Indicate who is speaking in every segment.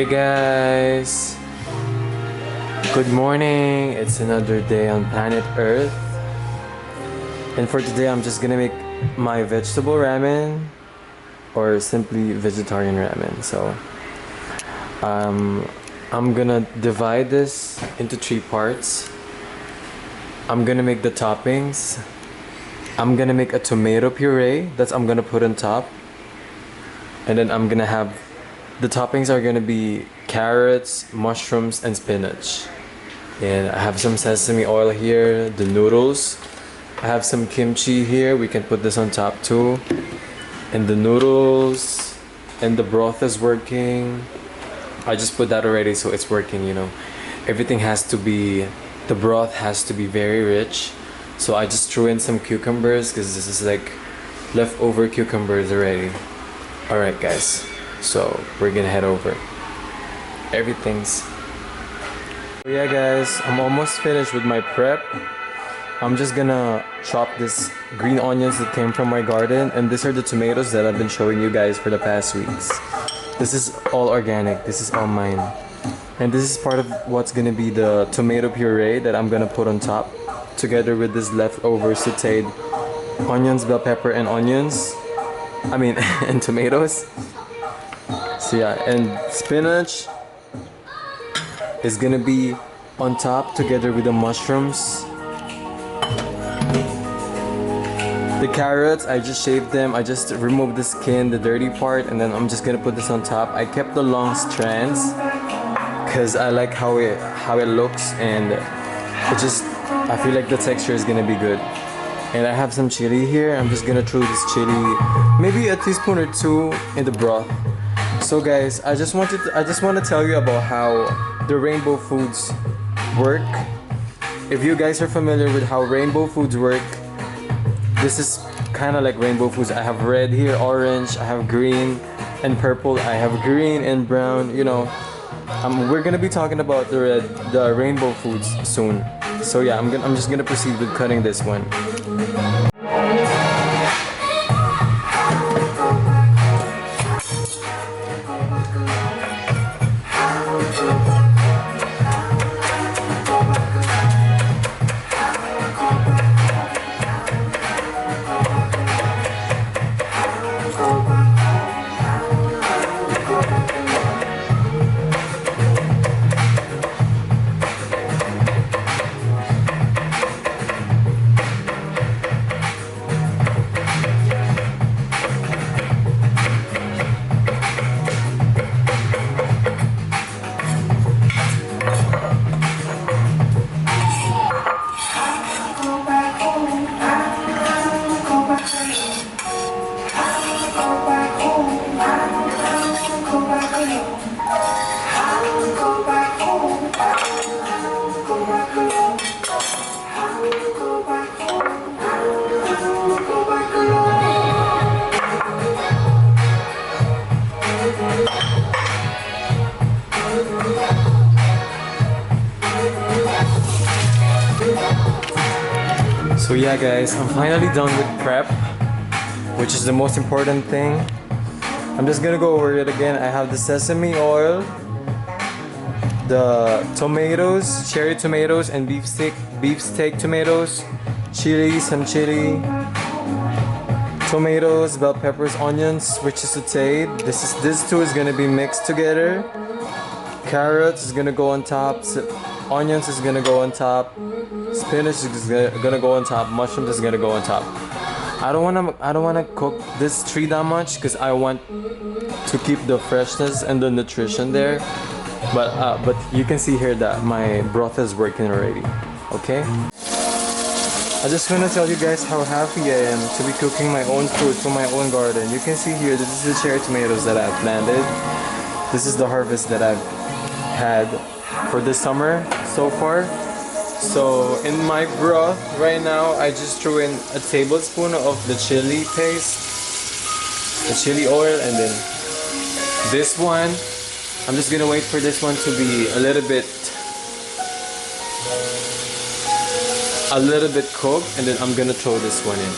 Speaker 1: Hey guys, good morning. It's another day on planet Earth, and for today I'm just gonna make my vegetable ramen, or simply vegetarian ramen. So I'm gonna divide this into 3 parts. I'm gonna make the toppings. I'm gonna make a tomato puree that's I'm gonna put on top, and then I'm gonna have the toppings are gonna be carrots, mushrooms, and spinach. And I have some sesame oil here, the noodles. I have some kimchi here, we can put this on top too. And the noodles, and the broth is working. I just put that already, so it's working, you know. Everything has to be, the broth has to be very rich. So I just threw in some cucumbers because this is like leftover cucumbers already. Alright guys, so we're gonna head over. Everything's... Yeah guys, I'm almost finished with my prep. I'm just gonna chop this green onions that came from my garden, and these are the tomatoes that I've been showing you guys for the past weeks. This is all organic, this is all mine. And this is part of what's gonna be the tomato puree that I'm gonna put on top, together with this leftover sauteed onions, bell pepper, and onions. I mean, and tomatoes. So yeah, and spinach is gonna be on top together with the mushrooms. The carrots, I just shaved them. I just removed the skin, the dirty part, and then I'm just gonna put this on top. I kept the long strands because I like how it looks, and it just, I feel like the texture is gonna be good. And I have some chili here. I'm just gonna throw this chili, maybe a teaspoon or 2 in the broth. So guys, I just want to tell you about how the rainbow foods work. If you guys are familiar with how rainbow foods work, this is kind of like rainbow foods. I have red here, orange, I have green and purple, I have green and brown, you know. We're gonna be talking about the rainbow foods soon. So yeah, I'm just gonna proceed with cutting this one. So yeah guys, I'm finally done with prep, which is the most important thing. I'm just gonna go over it again. I have the sesame oil, the tomatoes, cherry tomatoes, and beefsteak tomatoes, chili, some chili, tomatoes, bell peppers, onions, which is sauteed. This two is gonna be mixed together. Carrots is gonna go on top. Onions is gonna go on top. Spinach is gonna go on top. Mushrooms is gonna go on top. I don't wanna cook this tree that much because I want to keep the freshness and the nutrition there. But you can see here that my broth is working already. Okay. I just wanna tell you guys how happy I am to be cooking my own food from my own garden. You can see here, this is the cherry tomatoes that I've planted. This is the harvest that I've had for this summer so far. So in my broth right now, I just threw in a tablespoon of the chili paste, the chili oil, and then this one, I'm just gonna wait for this one to be a little bit cooked, and then I'm gonna throw this one in.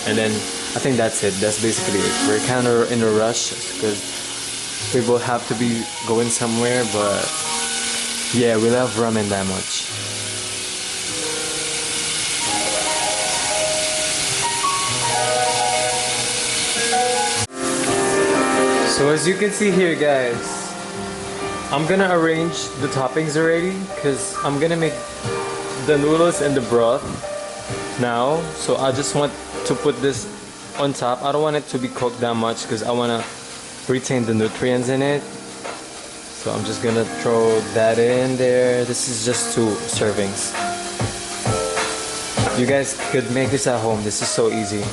Speaker 1: And then I think that's it. That's basically it. We're kind of in a rush because We both have to be going somewhere, but yeah, we love ramen that much. So as you can see here, guys, I'm gonna arrange the toppings already because I'm gonna make the noodles and the broth now. So I just want to put this on top. I don't want it to be cooked that much because I want to retain the nutrients in it. So I'm just gonna throw that in there. This is just 2 servings. You guys could make this at home. This is so easy.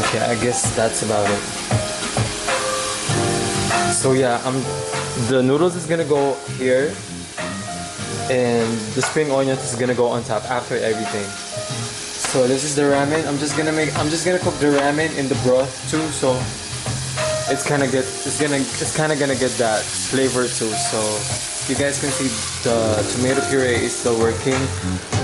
Speaker 1: Okay, I guess that's about it. So yeah, the noodles is gonna go here, and the spring onions is gonna go on top after everything. So this is the ramen. I'm just gonna cook the ramen in the broth too. So it's kind of gonna get that flavor too. So you guys can see the tomato puree is still working.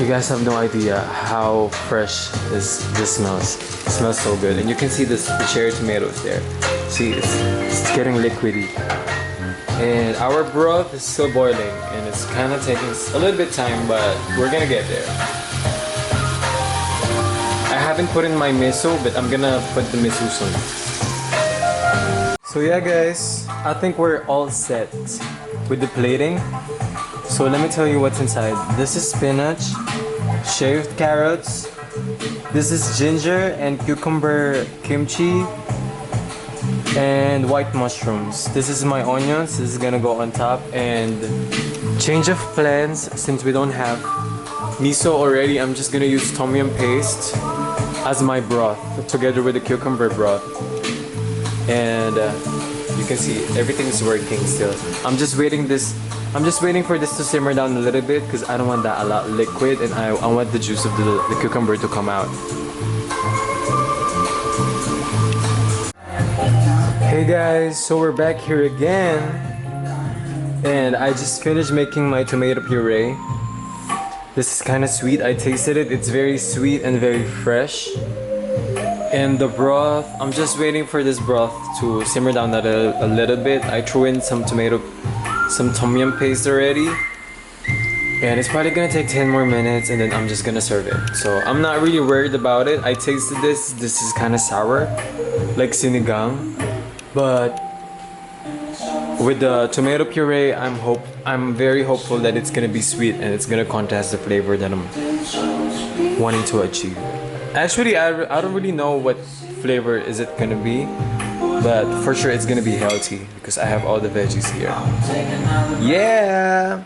Speaker 1: You guys have no idea how fresh this smells. It smells so good, and you can see the cherry tomatoes there. See, it's getting liquidy. And our broth is still boiling, and it's kind of taking a little bit time, but we're gonna get there. I haven't put in my miso, but I'm gonna put the miso soon. So yeah, guys, I think we're all set with the plating. So let me tell you what's inside. This is spinach, shaved carrots. This is ginger and cucumber kimchi, and white mushrooms. This is my onions. This is gonna go on top. And change of plans, since we don't have miso already, I'm just gonna use tom yum paste as my broth together with the cucumber broth. And you can see everything is working still. I'm just waiting for this to simmer down a little bit because I don't want that a lot liquid, and I want the juice of the cucumber to come out. Hey guys, so we're back here again, and I just finished making my tomato puree. This is kind of sweet. I tasted it. It's very sweet and very fresh. And the broth, I'm just waiting for this broth to simmer down a little bit. I threw in some tom yum paste already, and it's probably gonna take 10 more minutes, and then I'm just gonna serve it. So I'm not really worried about it. I tasted this. This is kind of sour, like sinigang. But with the tomato puree, I'm very hopeful that it's gonna be sweet and it's gonna contest the flavor that I'm wanting to achieve. Actually, I don't really know what flavor is it gonna be, but for sure it's gonna be healthy because I have all the veggies here. Yeah.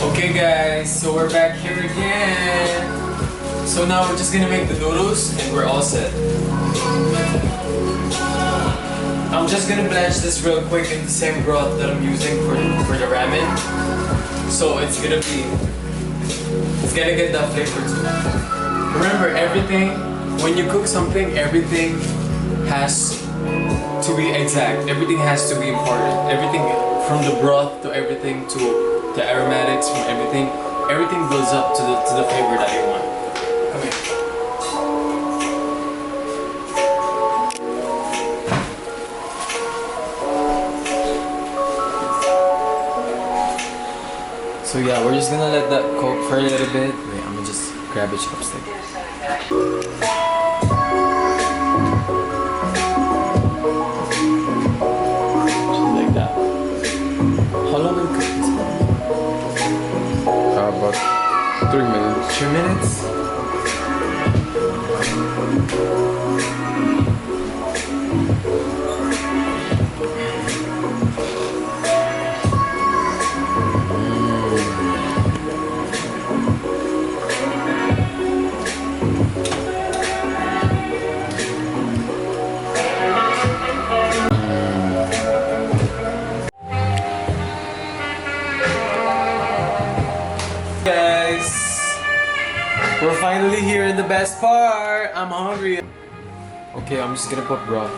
Speaker 1: Okay guys, so we're back here again. So now we're just gonna make the noodles and we're all set. I'm just gonna blanch this real quick in the same broth that I'm using for the ramen. So it's gonna get that flavor too. Remember, everything, when you cook something, everything has to be exact. Everything has to be important. Everything from the broth to everything to the aromatics, from everything builds up to the flavor that you want. Come here. So yeah, we're just gonna let that cook for a little bit. Wait, I'm gonna just grab a chopstick. Just like that. How long will it cook this for?
Speaker 2: About 3 minutes.
Speaker 1: 3 minutes? finally here in the best part. I'm hungry. Okay, I'm just gonna put broth.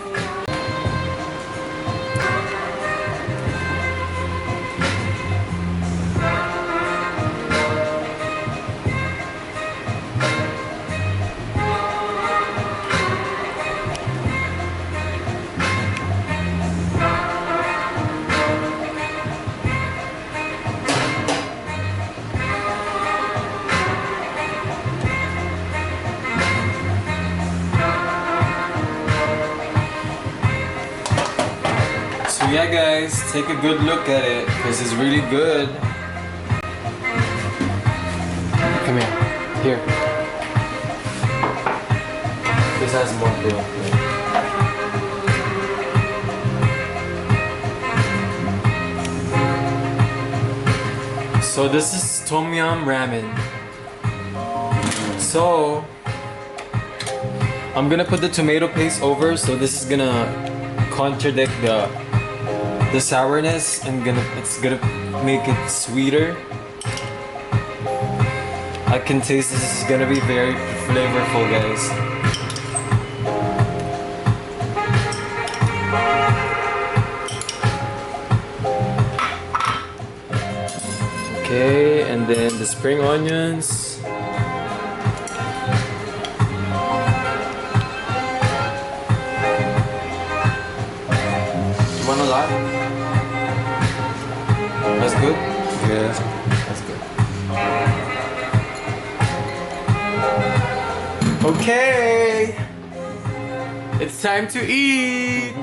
Speaker 1: So yeah guys, take a good look at it because it's really good. Come here. Here. This has more broth. So this is tom yum ramen. So I'm gonna put the tomato paste over, so this is gonna contradict the sourness and it's gonna make it sweeter. I can taste this is gonna be very flavorful, guys. Okay, and then the spring onions. You want a lot? That's good?
Speaker 2: Yeah.
Speaker 1: That's good. Okay! It's time to eat!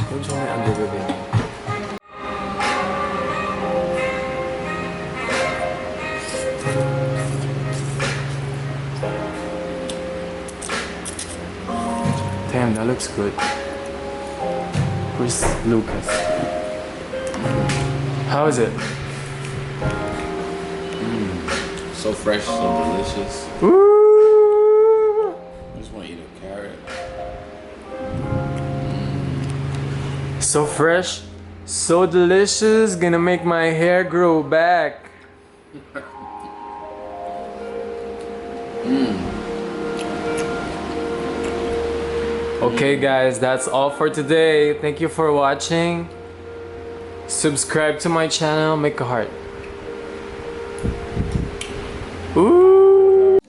Speaker 1: Don't show me underwear. Damn, that looks good. Where's Lucas? How is it?
Speaker 2: So fresh, so delicious.
Speaker 1: Ooh!
Speaker 2: I just want to eat a carrot.
Speaker 1: So fresh, so delicious, gonna make my hair grow back. Okay guys, that's all for today. Thank you for watching. Subscribe to my channel, make a heart. Ooh!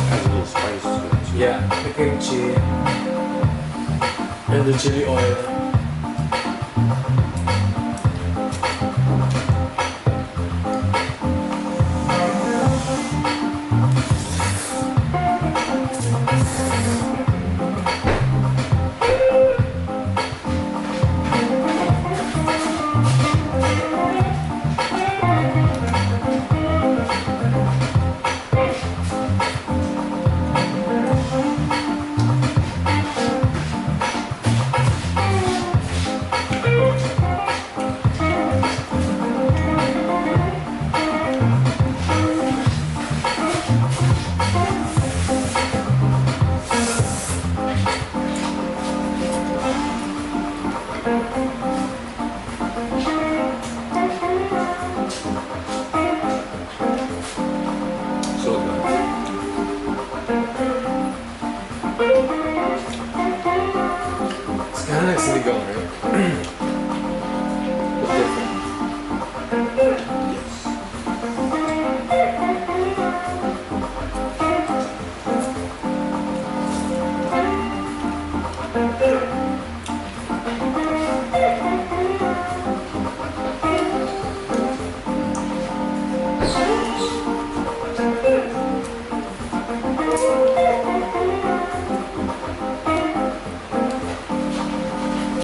Speaker 2: Has a little spice to it.
Speaker 1: Yeah, the kimchi and the chili oil.